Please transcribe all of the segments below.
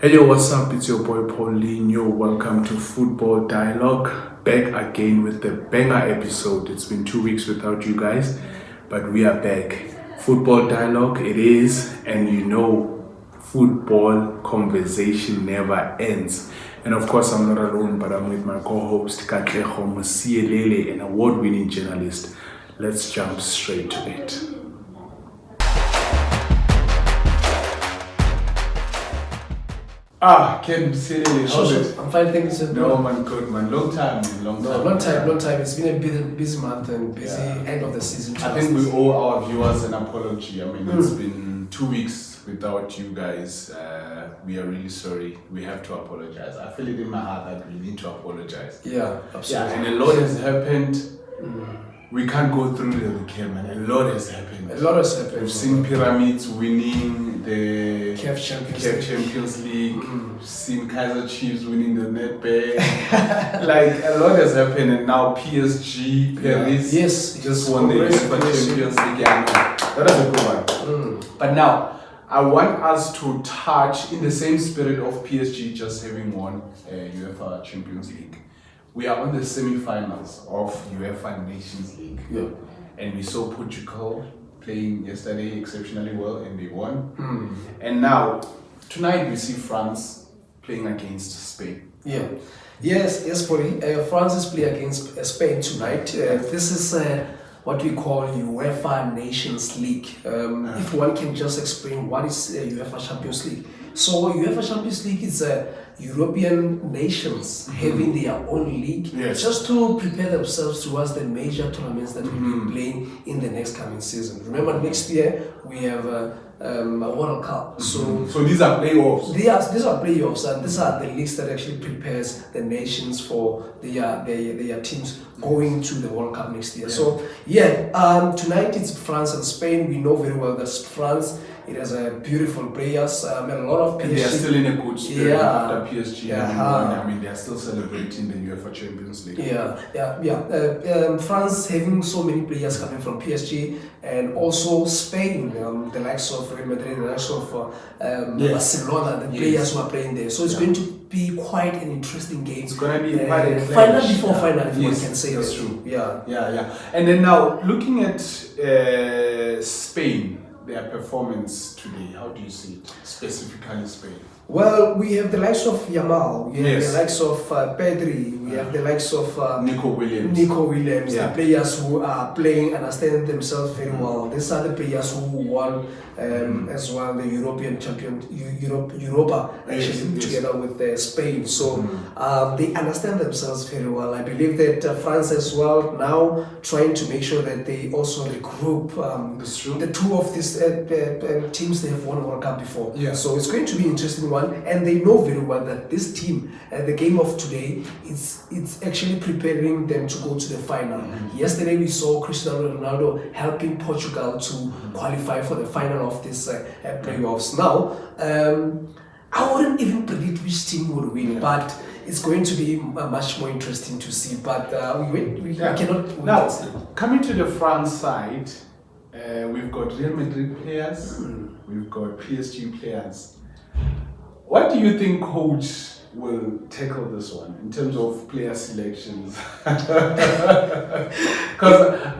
Hey yo, what's up? It's your boy Paulinho. Welcome to Footbal Dialogue. Back again with the banger episode. It's been 2 weeks without you guys, but we are back. Football Dialogue, it is, and you know, football conversation never ends. And of course, I'm not alone, but I'm with my co-host Katlego Mosielele, an award-winning journalist. Let's jump straight to it. Ken Mosielele, how's it? I'm fine, thank you, sir. No, man, good, man. Long time. Long time. It's been a busy month and busy end of the season. I think we owe our viewers an apology. I mean, it's been 2 weeks without you guys. We are really sorry. We have to apologize. I feel it in my heart that we need to apologize. Yeah, absolutely. Yeah, and a lot has happened. We can't go through the recap, man. A lot has happened. We've seen Pyramids winning the CAF Champions League. We've seen Kaiser Chiefs winning the Netball. Like, a lot has happened, and now PSG, Paris, just won the UEFA Champions League. Yeah, no, that was a good one. But now, I want us to touch in the same spirit of PSG just having won UEFA Champions League. We are on the semi-finals of UEFA Nations League. Yeah. And we saw Portugal playing yesterday exceptionally well, and they won. And now, tonight we see France playing against Spain. Yeah. Yes, Polly. France is playing against Spain tonight. This is what we call UEFA Nations League. If one can just explain what is UEFA Champions League. So UEFA Champions League is European nations having their own league, just to prepare themselves towards the major tournaments that will be playing in the next coming season. Remember, next year we have a World Cup. So these are playoffs. These are playoffs, and these are the leagues that actually prepares the nations for their teams going to the World Cup next year. So tonight it's France and Spain. We know very well that France, it has beautiful players, a lot of PSG. And they are still in a good spirit after PSG. I mean, they are still celebrating the UEFA Champions League. France having so many players coming from PSG, and also Spain, the likes of Real Madrid, the likes of Barcelona, the players who are playing there. So it's going to be quite an interesting game. It's going to be quite a final before final, if one can say that's that. True. Yeah. And then now, looking at Spain, their performance today, how do you see it, specifically Spain? Well, we have the likes of Yamal, we have the likes of Pedri, we have the likes of Nico Williams, the players who are playing, understanding themselves very well. These are the players who won as well the European champion, Europa, actually together with Spain. So they understand themselves very well. I believe that France as well now trying to make sure that they also regroup. The two of these teams, they have won World Cup before. So it's going to be interesting one, and they know very well that this team, the game of today, it's actually preparing them to go to the final. Yesterday we saw Cristiano Ronaldo helping Portugal to qualify for the final of this playoffs. Now, I wouldn't even predict which team would win, but it's going to be much more interesting to see. But we cannot. Now, coming to the France side, we've got Real Madrid players, we've got PSG players. What do you think coach will tackle this one in terms of player selections? Because,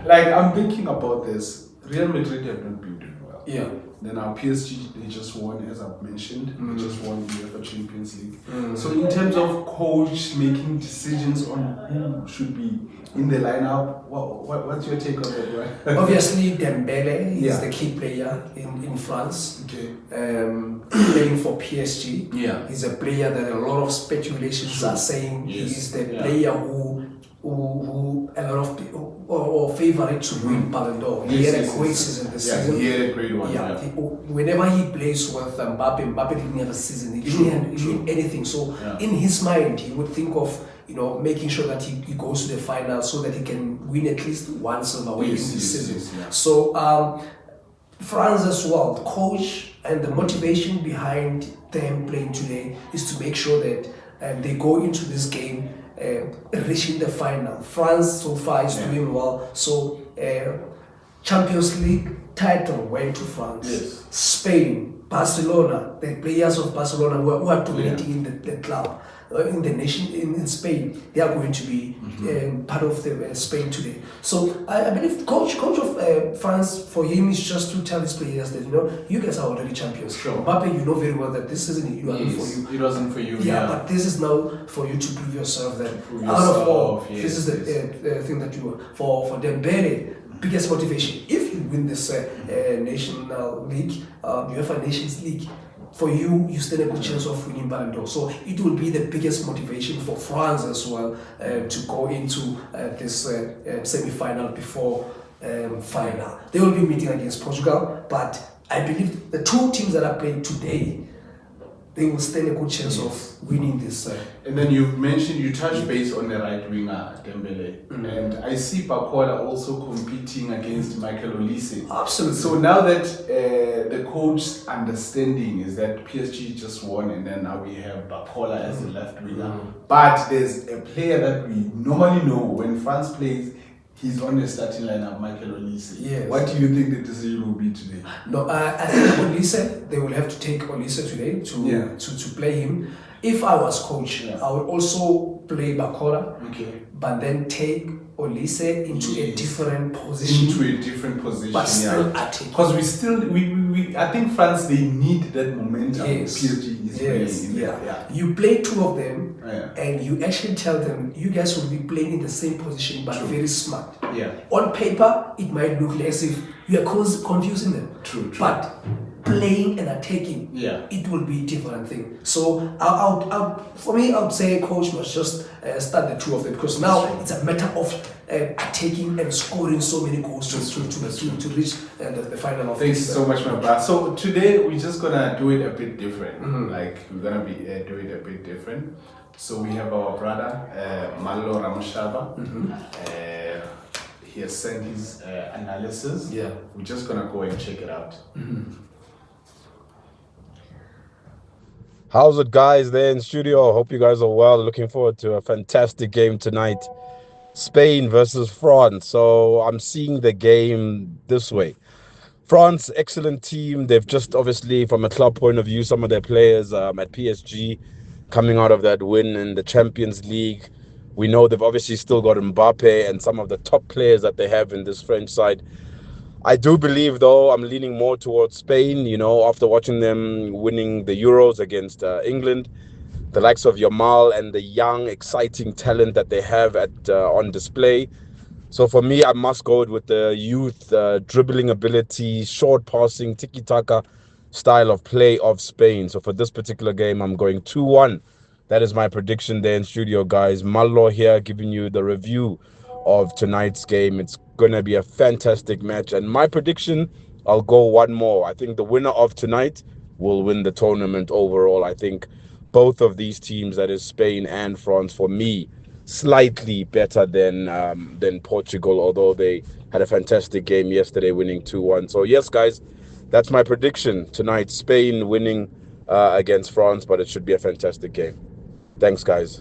I'm thinking about this. Real Madrid have not been doing well. Yeah. Then our PSG, they just won, as I've mentioned, they just won the UEFA Champions League. So in terms of coach making decisions on who should be in the lineup, what's your take on that, right? Obviously, Dembele is the key player in France. Okay. Playing for PSG. Yeah. He's a player that a lot of speculations are saying he's the player who a lot of people or favorite to win Ballon d'Or. He had a great season this season. He had a great one. Whenever he plays with Mbappe didn't have a season. He didn't win anything. So in his mind, he would think of making sure that he goes to the final so that he can win at least one silverware in this season. So France as well, the coach and the motivation behind them playing today is to make sure that they go into this game reaching the final. France so far is doing well. So Champions League title went to France. Spain Barcelona, the players of Barcelona who are dominating in the club, in the nation, in Spain, they are going to be part of the Spain today. So I believe coach of France, for him is just to tell his players that you guys are already champions. Sure. Mbappe, you know very well that this isn't for you. It wasn't for you. Yeah, but this is now for you to prove yourself that prove out of all, yourself, yes, this is the thing that you are. For Dembele, biggest motivation. If you win this national league, UEFA Nations League, for you stand a good chance of winning Ballon d'Or. So it will be the biggest motivation for France as well to go into this semi-final before final. They will be meeting against Portugal, but I believe the two teams that are playing today, they will stand a good chance of winning this. And then you touched base on the right winger, Dembele. And I see Bakola also competing against Michael Olise. Absolutely. So now that the coach's understanding is that PSG just won, and then now we have Bakola as the left winger. But there's a player that we normally know when France plays, he's on the starting lineup, Michael Olise. Yes. What do you think the decision will be today? No, I think Olise, they will have to take Olise today to play him. If I was coach, I would also play Bakola, but then take Olise into a different position. But still attacking. Because we I think France, they need that momentum. PSG is playing in there. You play two of them, and you actually tell them you guys will be playing in the same position, but very smart. On paper, it might look as if you are confusing them. True. But playing and attacking, it will be a different thing. So for me, I would say coach must just start the two of them, because now it's a matter of attacking and scoring so many goals to reach the final of Thanks so much, my brother. So today we're just gonna do it a bit different. Like we're gonna be do it a bit different. So we have our brother Malo Ramushaba. He has sent his analysis. We're just gonna go and check it out. How's it, guys, there in studio? Hope you guys are well. Looking forward to a fantastic game tonight. Spain versus France. So I'm seeing the game this way. France, excellent team. They've just, obviously, from a club point of view, some of their players at PSG coming out of that win in the Champions League. We know they've obviously still got Mbappe and some of the top players that they have in this French side. I do believe, though, I'm leaning more towards Spain, after watching them winning the Euros against England, the likes of Yamal and the young, exciting talent that they have on display. So for me, I must go with the youth, dribbling ability, short passing, tiki-taka style of play of Spain. So for this particular game, I'm going 2-1. That is my prediction there in studio, guys. Malo here giving you the review of tonight's game. It's going to be a fantastic match. And my prediction, I'll go one more. I think the winner of tonight will win the tournament overall. I think both of these teams, that is Spain and France, for me, slightly better than Portugal, although they had a fantastic game yesterday, winning 2-1. So yes, guys, that's my prediction tonight. Spain winning against France, but it should be a fantastic game. Thanks, guys.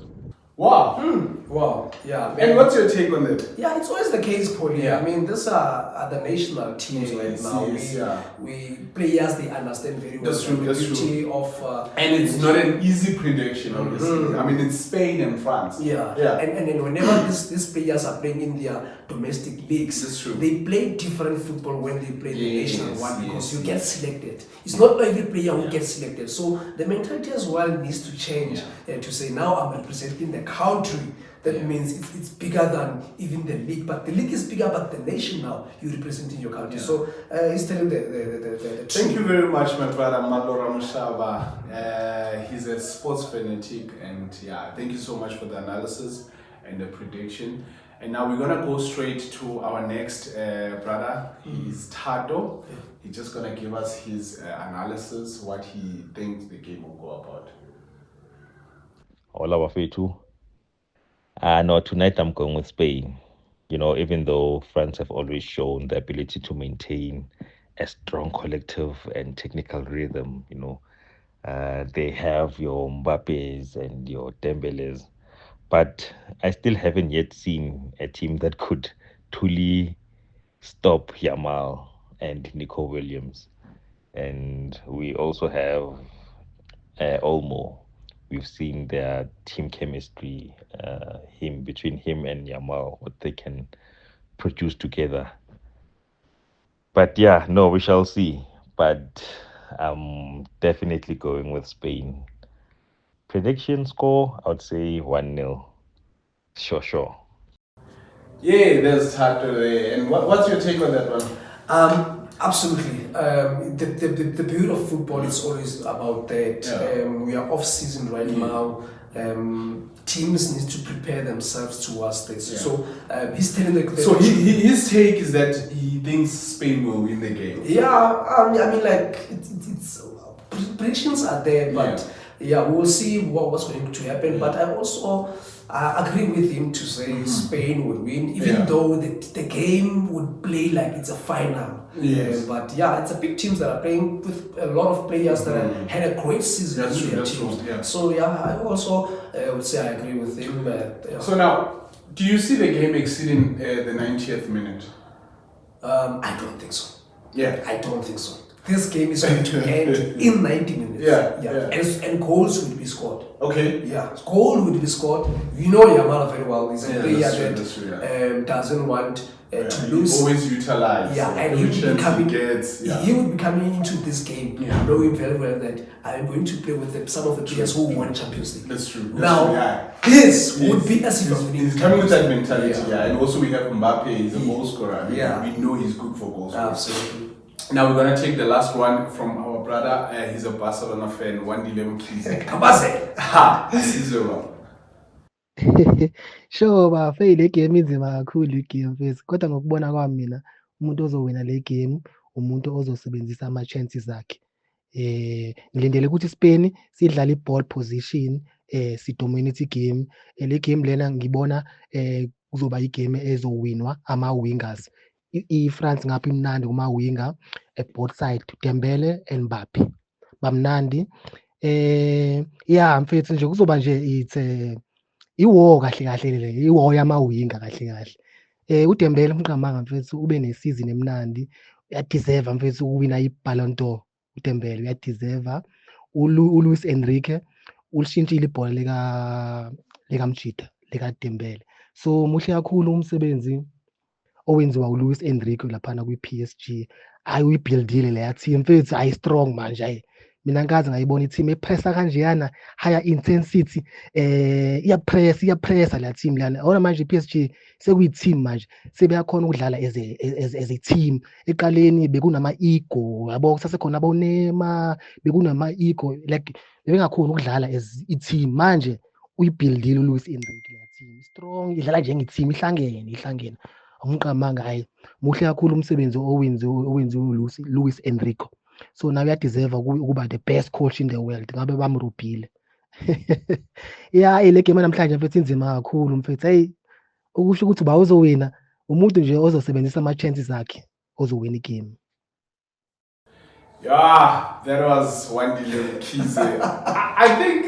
Wow. Yeah. And what's your take on that? Yeah, it's always the case, Paulie. I mean, these are the national teams right now. We players, they understand very well the beauty of. And it's not an easy prediction, obviously. I mean, it's Spain and France. And then whenever these players are playing in their domestic leagues, they play different football when they play the national one, because you get selected. It's not every player who gets selected. So the mentality as well needs to change to say, now I'm representing the country. That means it's bigger than even the league, but the league is bigger, but the nation now you're representing your country. So he's telling the Thank you very much, my brother Malo Ramushaba. He's a sports fanatic, and thank you so much for the analysis and the prediction. And now we're gonna go straight to our next brother. He's Tato. He's just gonna give us his analysis, what he thinks the game will go about. Hola, Wafetu. No, tonight I'm going with Spain. Even though France have always shown the ability to maintain a strong collective and technical rhythm, they have your Mbappes and your Dembeles, but I still haven't yet seen a team that could truly stop Yamal and Nico Williams. And we also have Olmo. We've seen their team chemistry, between him and Yamal, what they can produce together. But yeah, no, we shall see. But I'm definitely going with Spain. Prediction score, I would say 1-0. Sure. Yeah, there's Tato there. And what's your take on that one? Absolutely. The beauty of football is always about that. Yeah. We are off season right now. Teams need to prepare themselves towards this. Yeah. So he's telling the So his take is that he thinks Spain will win the game. Yeah, I mean, like it's predictions are there, but yeah, we'll see what's going to happen. But I also agree with him to say Spain would win, even though the game would play like it's a final. Yes. But yeah, it's a big teams that are playing with a lot of players that had a great season in their teams. True, yeah. So yeah, I also would say I agree with him. So now, do you see the game exceeding the 90th minute? I don't think so. Yeah. I don't think so. This game is going to end in 90 minutes. Yeah. And goals will be scored. Okay. Yeah, goal will be scored. You know Yamal very well. He's a player that doesn't want to lose. He always utilize. Yeah, and he would be coming into this game knowing very well that I'm going to play with some of the players who won Champions League. That's true. This would be as if he's coming with that mentality. And also we have Mbappe. He's a goal scorer. I mean, we know he's good for goals. Absolutely. Now we're gonna take the last one from our brother. He's a Barcelona fan. One dilemma, please. Kabase. Ha. Sizwe. Sure bafe le game inzima kakhulu igame mfethu kodwa ngokubona kwami mina umuntu ozowina le game umuntu ozosebenzisa ama-chances akhe. Ngilindele ukuthi Spain sidlala i-ball position sidominate igame. Le game lena ngibona kuzoba igame ezowinwa ama-wingers. I-France ngapha imnandi kuma-winger both side Dembele and Mbappe bamnandi. Yeah mfethu nje kuzoba nje it's iwar kahle le iwar yamawinga kahle. UDembele umqamanga mfethu ube nesizini emnandi uyadeserve mfethu ukuwina iBallon d'Or. UDembele uyadeserve. uLuis Enrique ulishintshile ibhola lika Dembele. So muhle kakhulu umsebenzi owenziwa uLuis Enrique laphana kwi-PSG. Uyibuildile leya team mfethu ayi-strong manje mina ngikaze ngayibona i-team epressa kanjeyana higher intensity iyapressa la team lana. Ona manje i-PSG sekuyi-team manje sebeyakhona ukudlala as a team. Eqaleni bekunama-ego yabo kusasekhona abonema bekunama-ego like bebengakhoni ukudlala as i-team. Manje uyibuildile uLuis Enrique la team strong idlala njenge-team ihlangene. Umqamanga hayi muhle kakhulu umsebenzi owenziwe Luis Enrique. So now uyadeserve ukuba the best coach in the world ngabe bamrobhile. Yeah le game namhlanje mfethu inzima kakhulu mfethu. Hey ukusho ukuthi bawuzowina umuntu nje ozosebenzisa ama-chances akhe ozowina igame. Yeah, that was one dilemma. I think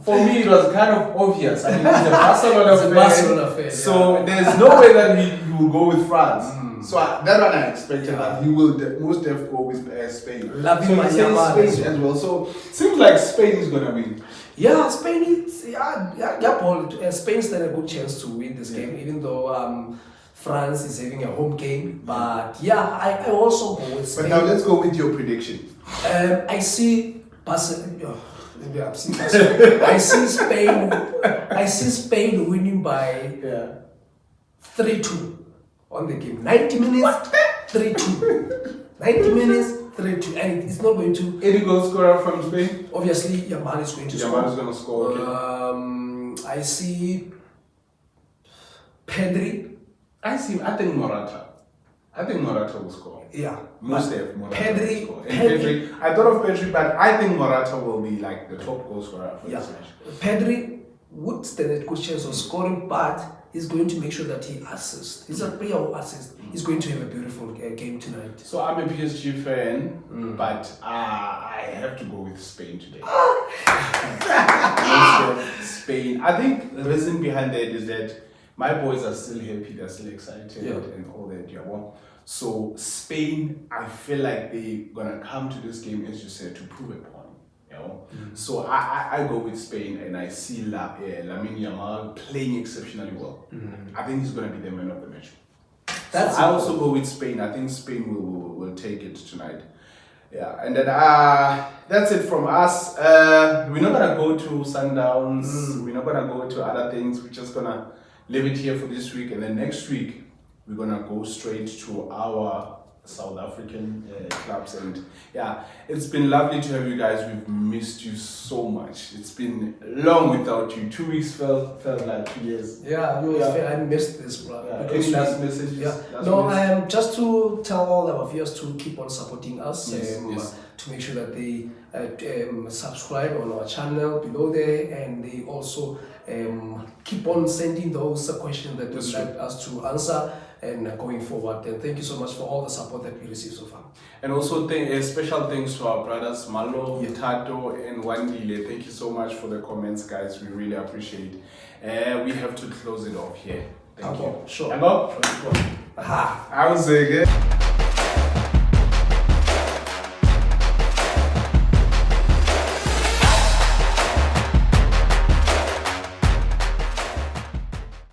for me it was kind of obvious. I mean, he's a Barcelona fan. So there's no way that he will go with France. So that one I expected that he will most definitely go with Spain. Lamine Spain as well. So seems like Spain is gonna win. Yeah, Spain. Spain stand a good chance to win this game, even though France is having a home game. But yeah, I also go with Spain. But now let's go with your prediction. I see Barcelona. I see Spain winning by 3-2 on the game. 90 minutes, 3-2. 90 minutes, 3-2. And it's not going to... Any goal scorer from Spain? Obviously, Yamal is going to score. Yamal is going to score, okay. I see Pedri. I think Morata. I think Morata will score. Yeah. Most of Morata Pedri, will score. Pedri. I thought of Pedri, but I think Morata will be like the top goal scorer for this match. Pedri would stand a good chance of scoring, but he's going to make sure that he assists. He's a player who assists. He's going to have a beautiful game tonight. So I'm a PSG fan, but I have to go with Spain today. Spain. I think the reason behind that is that my boys are still happy, they're still excited and all that. Yeah, well, so Spain, I feel like they're gonna come to this game, as you said, to prove a point. You know? So I go with Spain, and I see Lamine Yamal playing exceptionally well. I think he's gonna be the man of the match. I also go with Spain. I think Spain will take it tonight. Yeah, and then that's it from us. We're not gonna go to Sundowns. We're not gonna go to other things. We're just gonna leave it here for this week, and then next week we're gonna go straight to our South African clubs. And yeah, it's been lovely to have you guys. We've missed you so much. It's been long without you. 2 weeks felt like 2 years. Yeah, I missed this, bro. Any last messages? Yeah. Just to tell all our viewers to keep on supporting us. Yes. To make sure that they subscribe on our channel below there, and they also keep on sending those questions that you'd like us to answer and going forward. And thank you so much for all the support that we received so far. And also special thanks to our brothers Malo, Tato and Wandile. Thank you so much for the comments, guys. We really appreciate it. We have to close it off here. Thank you. Sure. I was again.